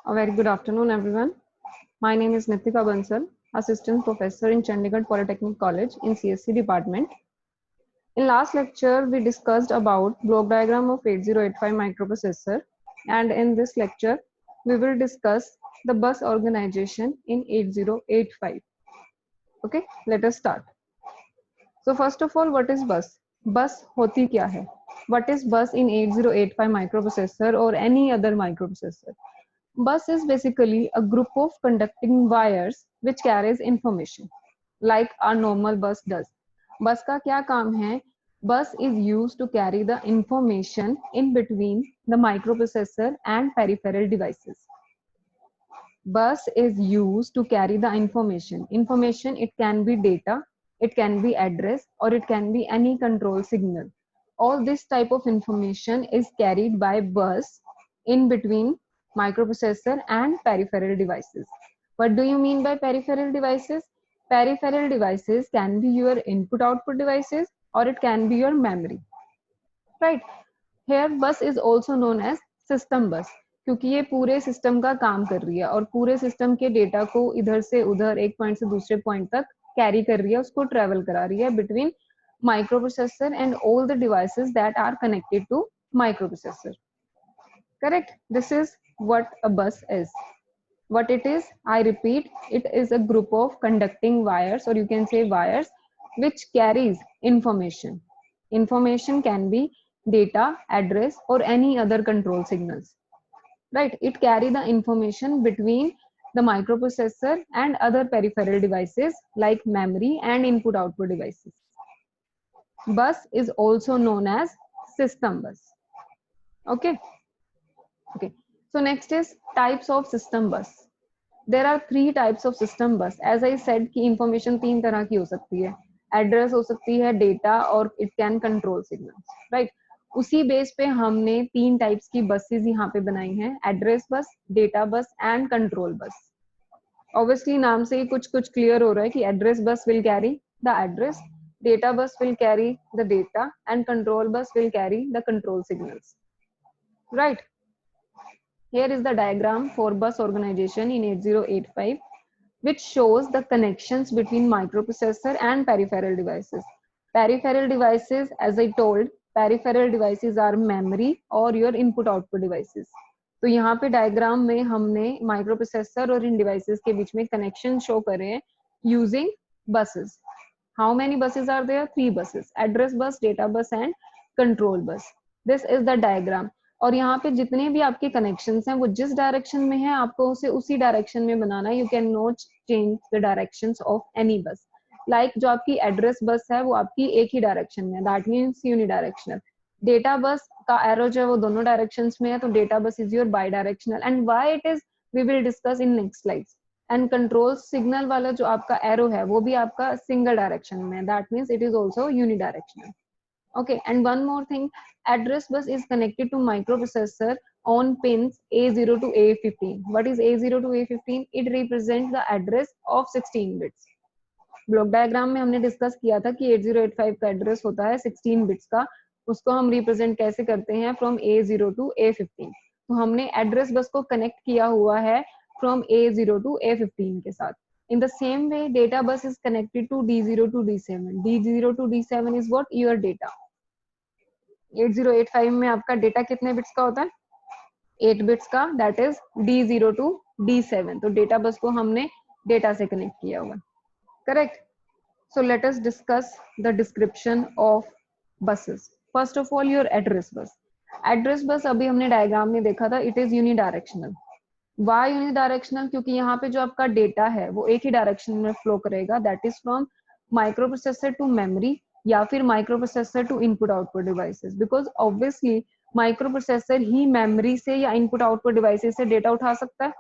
A very good afternoon, everyone. My name is Nitika Bansal, Assistant Professor in Chandigarh Polytechnic College in CSC Department. In last lecture, we discussed about block diagram of 8085 microprocessor, and in this lecture, we will discuss the bus organization in 8085. Okay, let us start. So first of all, what is bus? Bus होती क्या है? What is bus in 8085 microprocessor or any other microprocessor? Bus is basically a group of conducting wires which carries information, like our normal bus does. Bus का क्या काम है? Bus is used to carry the information in between the microprocessor and peripheral devices. Bus is used to carry the information. Information, it can be data, it can be address, or it can be any control signal. All this type of information is carried by bus in between microprocessor and peripheral devices. What do you mean by peripheral devices? Peripheral devices can be your input-output devices, or it can be your memory. Right? Here bus is also known as system bus, क्योंकि ये पूरे system का काम कर रही है और पूरे सिस्टम के डेटा को इधर से उधर एक पॉइंट से दूसरे पॉइंट तक कैरी कर रही है, उसको ट्रेवल करा रही है between microprocessor and all the devices that are connected to microprocessor. Correct? This is what a bus is. What it is, I repeat, it is a group of conducting wires, or you can say wires, which carries information. Information can be data, address, or any other control signals. Right? It carry the information between the microprocessor and other peripheral devices like memory and input-output devices. Bus is also known as system bus. Okay. Okay. So next is types of system bus. There are three types of system bus. As I said कि information तीन तरह की हो सकती है. Address हो सकती है, data, और it can control signals. Right? उसी बेस पे हमने तीन टाइप्स की बसेस यहाँ पे बनाई हैं, address bus, data bus and control बस. ऑब्वियसली नाम से ही कुछ कुछ क्लियर हो रहा है कि address bus will carry the address, data bus will carry the data and control बस will carry the control signals. Right? Here is the diagram for bus organization in 8085, which shows the connections between microprocessor and peripheral devices. Peripheral devices, as I told, peripheral devices are memory or your input-output devices. तो यहाँ पे diagram में हमने microprocessor और इन devices के बीच में connection show करे हैं using buses. How many buses are there? 3 buses, address bus, data bus and control bus. This is the diagram. और यहाँ पे जितने भी आपके कनेक्शंस हैं वो जिस डायरेक्शन में है आपको उसे उसी डायरेक्शन में बनाना है. You can not change the directions of any बस. लाइक जो आपकी एड्रेस बस है वो आपकी एक ही डायरेक्शन में है, that means unidirectional. Data bus का एरो जो है वो दोनों डायरेक्शंस में है, तो data bus is your bidirectional. And why it is we will discuss in next slides. And control signal वाला जो आपका एरो है वो भी आपका सिंगल डायरेक्शन में है, that means it is also unidirectional. Okay, and one more thing, address bus is connected to microprocessor on pins A0 to A15. What is A0 to A15? It represents the address of 16 bits. Block diagram में हमने discuss किया था कि 8085 का address होता है 16 bits का. उसको हम रिप्रेजेंट कैसे करते हैं? From A0 to A15. तो हमने एड्रेस बस को कनेक्ट किया हुआ है फ्रॉम A0 to A15 के साथ. In the same way, data bus is connected to D0 to D7. D0 to D7 is what? Your data. 8085 में आपका डेटा कितने बिट्स का होता है? 8 बिट्स का, that is D0 to D7. तो डेटा बस को हमने डेटा से कनेक्ट किया हुआ. Correct? So let us discuss the description of buses. First of all, your address bus. Address bus अभी हमने डायग्राम में देखा था, it is unidirectional. Why unidirectional? क्योंकि यहाँ पे जो आपका डेटा है वो एक ही डायरेक्शन में फ्लो करेगा, that is from microprocessor to memory या फिर microprocessor to input output devices. Because obviously microprocessor ही मेमोरी से या इनपुट आउटपुट डिवाइसेस से डेटा उठा सकता है.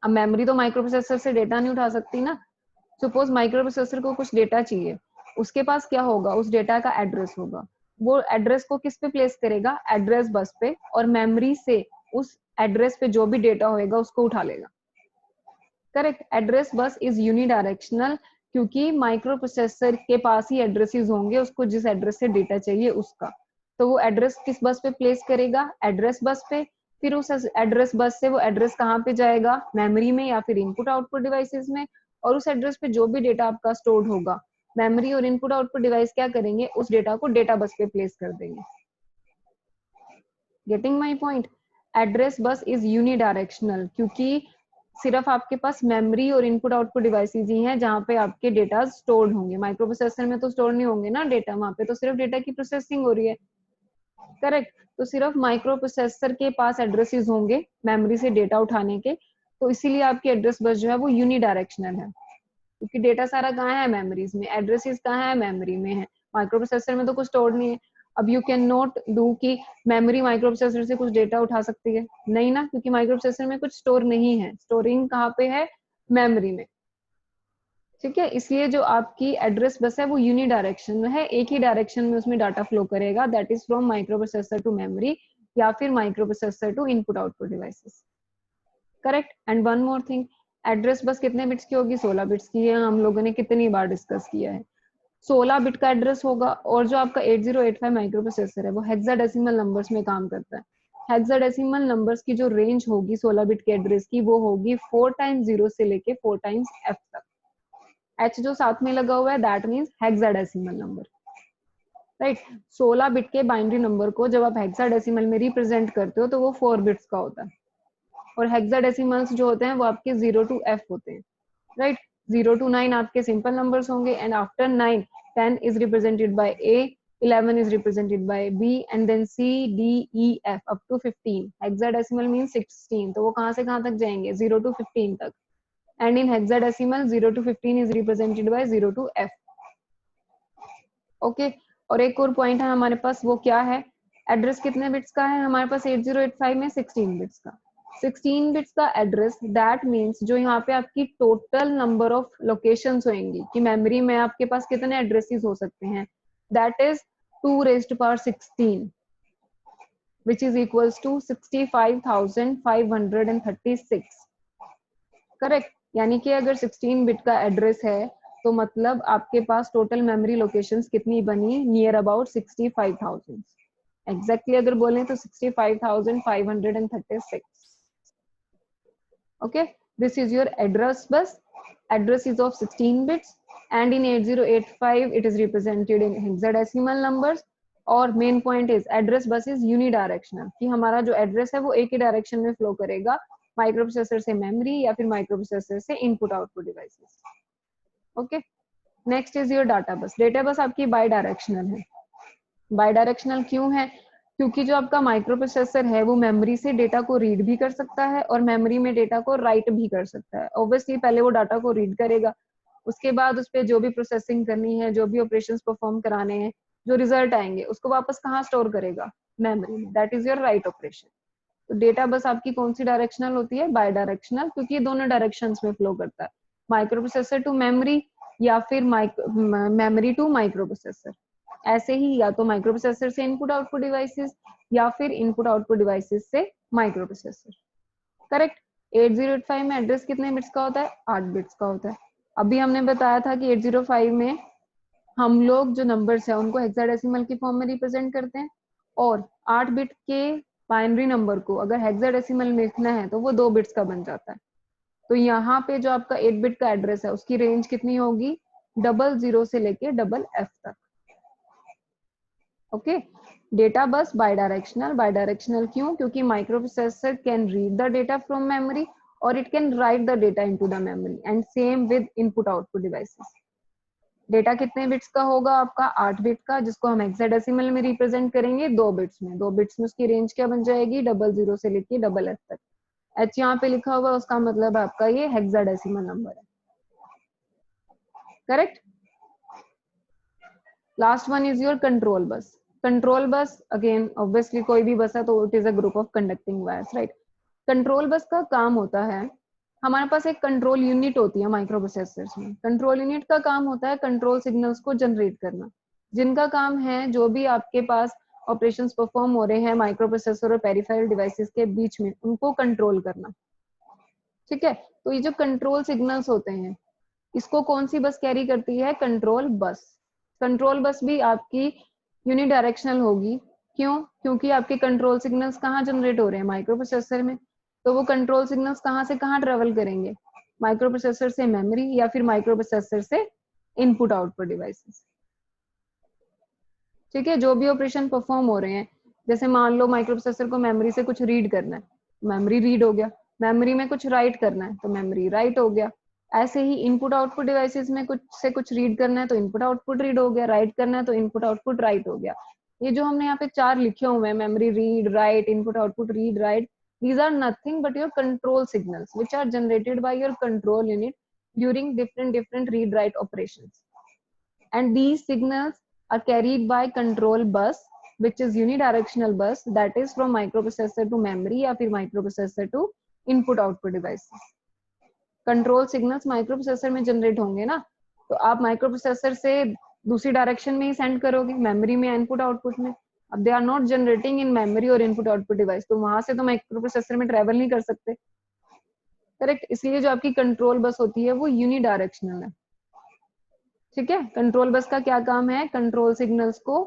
अब मेमोरी तो माइक्रोप्रोसेसर से डेटा नहीं उठा सकती ना. सपोज माइक्रोप्रोसेसर को कुछ डेटा चाहिए, उसके पास क्या होगा? उस डेटा का एड्रेस होगा. वो एड्रेस को किस पे प्लेस करेगा? एड्रेस बस पे, और मेमोरी से उस एड्रेस पे जो भी डेटा होएगा उसको उठा लेगा. Correct? Address bus is unidirectional क्योंकि माइक्रोप्रोसेसर के पास ही एड्रेसेस होंगे उसको जिस एड्रेस से डेटा चाहिए उसका. तो वो एड्रेस किस बस पे प्लेस करेगा? एड्रेस बस पे. फिर उस एड्रेस बस से वो एड्रेस कहाँ पे जाएगा, मेमोरी में या फिर इनपुट आउटपुट डिवाइसेस में, और उस एड्रेस पे जो भी डेटा आपका स्टोर्ड होगा, मेमोरी और इनपुट आउटपुट डिवाइस क्या करेंगे, उस डेटा को डेटा बस पे प्लेस कर देंगे। Getting my point? Address bus is unidirectional, क्योंकि सिर्फ आपके पास मेमोरी और इनपुट आउटपुट डिवाइसेस ही हैं जहाँ पे आपके डेटा स्टोर्ड होंगे। माइक्रो प्रोसेसर में तो स्टोर नहीं होंगे ना डेटा, वहां पे तो सिर्फ डेटा की प्रोसेसिंग हो रही है, करेक्ट। तो सिर्फ माइक्रो प्रोसेसर के पास एड्रेसेस होंगे मेमोरी से डेटा उठाने के, तो इसीलिए आपकी एड्रेस बस जो है वो यूनिडायरेक्शनल है, क्योंकि डेटा सारा कहाँ है, मेमोरीज में, एड्रेसेस कहाँ है, मेमोरी में है। माइक्रो प्रोसेसर में तो कुछ स्टोर नहीं है। अब यू कैन नॉट डू कि मेमोरी माइक्रो प्रोसेसर से कुछ डेटा उठा सकती है, नहीं ना, क्योंकि माइक्रो प्रोसेसर में कुछ स्टोर नहीं है, स्टोरिंग कहाँ पे है, मेमोरी में, ठीक है। इसलिए जो आपकी एड्रेस बस है वो यूनिडायरेक्शन में है, एक ही डायरेक्शन में उसमें डाटा फ्लो करेगा, that is from microprocessor to memory या फिर microprocessor to input output devices, correct. And one more thing, address bus कितने बिट्स की होगी, 16 बिट्स की है, हम लोगों ने कितनी बार डिस्कस किया है, 16 बिट का एड्रेस होगा। और जो आपका 8085 माइक्रो प्रोसेसर है वो हेक्साडेसिमल नंबर्स में काम करता है। हेक्साडेसिमल नंबर्स की जो रेंज होगी 16 बिट के एड्रेस की, वो होगी 4 टाइम्स 0 से लेके 4 टाइम्स f तक। h जो साथ में लगा हुआ है that means hexadecimal number, right. 16 bit के बाइनरी नंबर को जब आप हेक्साडेसिमल में रिप्रेजेंट करते हो तो वो 4 बिट्स का होता है, और हेक्साडेसिमल्स जो होते हैं वो आपके 0 to f होते हैं, राइट। 0 to 9 आपके सिंपल नंबर्स होंगे, and after 9 10 is represented by a, 11 is represented by b, and then c, d, e, f up to 15. Hexadecimal means 16, तो वो कहाँ से कहाँ तक जाएंगे, 0 to 15 तक, and in hexadecimal 0 to 15 is represented by 0 to f, okay. और एक और पॉइंट है हमारे पास, वो क्या है, एड्रेस कितने बिट्स का है हमारे पास 8085 में, 16 बिट्स का। 16 बिट्स का एड्रेस, दैट मीन्स जो यहाँ पे आपकी टोटल नंबर ऑफ लोकेशंस होंगी कि मेमोरी में आपके पास कितने एड्रेसेस हो सकते हैं, that is 2 raised to power 16, which is equals to 65,536, correct. यानी कि अगर 16 बिट का एड्रेस है तो मतलब आपके पास टोटल मेमोरी लोकेशंस कितनी बनी, नियर अबाउट 65,000, एग्जैक्टली अगर बोलें तो 65,536, okay. This is your address bus. Address is of 16 bits, and in 8085 it is represented in hexadecimal numbers. और main point is address bus is unidirectional, कि हमारा जो address है वो एक ही डायरेक्शन में फ्लो करेगा, माइक्रो प्रोसेसर से मेमोरी या फिर माइक्रो प्रोसेसर से input output devices, okay. Next is your data बस। डेटा बस आपकी बाई डायरेक्शनल है। बाई डायरेक्शनल क्यों है, क्योंकि जो आपका माइक्रो प्रोसेसर है वो मेमोरी से डेटा को रीड भी कर सकता है और मेमोरी में डेटा को राइट भी कर सकता है। ऑब्वियसली पहले वो डाटा को रीड करेगा, उसके बाद उस पर जो भी प्रोसेसिंग करनी है, जो भी ऑपरेशंस परफॉर्म कराने हैं, जो रिजल्ट आएंगे उसको वापस कहाँ स्टोर करेगा, मेमोरी में, that is your write operation. तो डेटा बस आपकी कौन सी डायरेक्शनल होती है, बाई डायरेक्शनल, क्योंकि ये दोनों डायरेक्शंस में फ्लो करता है, माइक्रो प्रोसेसर टू मेमोरी या फिर मेमोरी टू माइक्रो प्रोसेसर। ऐसे ही या तो माइक्रो प्रोसेसर से इनपुट आउटपुट डिवाइसेस या फिर इनपुट आउटपुट डिवाइसेस से माइक्रो प्रोसेसर, करेक्ट। 8085 में एड्रेस कितने बिट्स का होता है, 8 बिट्स का होता है। अभी हमने बताया था कि 805 में हम लोग जो नंबर्स है उनको हेक्साडेसिमल की फॉर्म में रिप्रेजेंट करते हैं, और 8 बिट के बाइनरी नंबर को अगर हेक्साडेसिमल में लिखना है तो वो 2 बिट्स का बन जाता है। तो यहाँ पे जो आपका 8 बिट का एड्रेस है उसकी रेंज कितनी होगी, 00 से लेके FF तक, okay. Data bus bidirectional क्यों, क्योंकि microprocessor can read the data from memory और it can write the data into the memory, and same with input output devices. Data कितने बिट्स का होगा आपका, 8 बिट का, जिसको हम हेक्साडेसिमल में रिप्रेजेंट करेंगे 2 बिट्स में। 2 बिट्स में उसकी रेंज क्या बन जाएगी, 00 से लेके FF तक। एच यहाँ पे लिखा हुआ है उसका मतलब आपका ये हेक्साडेसिमल नंबर है, correct. Last one is your control bus. Control bus again obviously कोई भी बस है तो it is a group of conducting wires, right. Control bus का काम होता है, हमारे पास एक कंट्रोल यूनिट होती है माइक्रो प्रोसेसर्स में। कंट्रोल यूनिट का काम होता है कंट्रोल सिग्नल्स को जनरेट करना, जिनका काम है जो भी आपके पास ऑपरेशंस परफॉर्म हो रहे हैं माइक्रो प्रोसेसर और पेरिफेरल डिवाइसेस के बीच में, उनको कंट्रोल करना, ठीक है। तो ये जो कंट्रोल सिग्नल्स होते हैं इसको कौन सी बस कैरी करती है, कंट्रोल बस। कंट्रोल बस भी आपकी यूनिडायरेक्शनल होगी, क्यों? क्योंकि आपके कंट्रोल सिग्नल्स कहाँ जनरेट हो रहे हैं? माइक्रो प्रोसेसर में। तो वो कंट्रोल सिग्नल्स कहाँ से कहाँ ट्रेवल करेंगे? माइक्रो प्रोसेसर से मेमोरी या फिर माइक्रो प्रोसेसर से इनपुट आउटपुट डिवाइसेस। ठीक है, जो भी ऑपरेशन परफॉर्म हो रहे हैं, जैसे मान लो माइक्रो प्रोसेसर को मेमोरी से कुछ रीड करना है, मेमोरी रीड हो गया। मेमोरी में कुछ राइट करना है तो मेमोरी राइट हो गया। ऐसे ही इनपुट आउटपुट डिवाइसेस में कुछ से कुछ रीड करना है तो इनपुट आउटपुट रीड हो गया, राइट करना है तो इनपुट आउटपुट राइट हो गया। ये जो हमने यहाँ पे 4 लिखे हुए हैं, memory read, right, input output read, right, these are nothing but your control signals which are generated by your control unit during different read write operations, and these signals are carried by control bus which is unidirectional bus, that is from microprocessor to memory या फिर microprocessor to input output devices. Control signals microprocessor में generate होंगे ना, तो आप microprocessor से दूसरी direction में ही सेंड करोगे, मेमोरी में, इनपुट आउटपुट में। अब they are not generating in memory और इनपुट आउटपुट डिवाइस, तो वहां से तो माइक्रोप्रोसेसर में ट्रेवल नहीं कर सकते, करेक्ट। इसलिए जो आपकी कंट्रोल बस होती है वो यूनिडायरेक्शनल है। ठीक है, कंट्रोल बस का क्या काम है? कंट्रोल सिग्नल्स को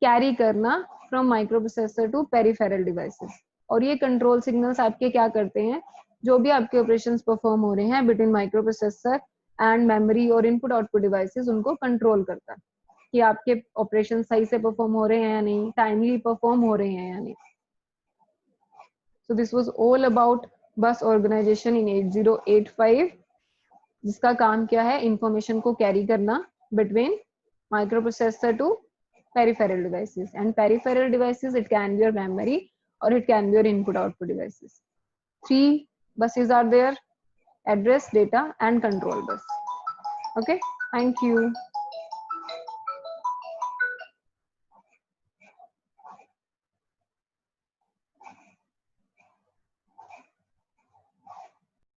कैरी करना from microprocessor to peripheral devices. और ये कंट्रोल सिग्नल्स आपके क्या करते हैं? जो भी आपके ऑपरेशंस परफॉर्म हो रहे हैं बिटवीन माइक्रोप्रोसेसर एंड मेमोरी और इनपुट आउटपुट डिवाइसेस, उनको कंट्रोल करता है कि आपके ऑपरेशन सही से परफॉर्म हो रहे हैं या नहीं, टाइमली परफॉर्म हो रहे हैं या नहीं। So this was all about बस ऑर्गेनाइजेशन इन 8085, जिसका काम क्या है? इंफॉर्मेशन को कैरी करना between microprocessor to peripheral devices, and peripheral devices, it can be your memory or it can be your input output devices. 3 buses are there: address, data and control bus. Okay, thank you.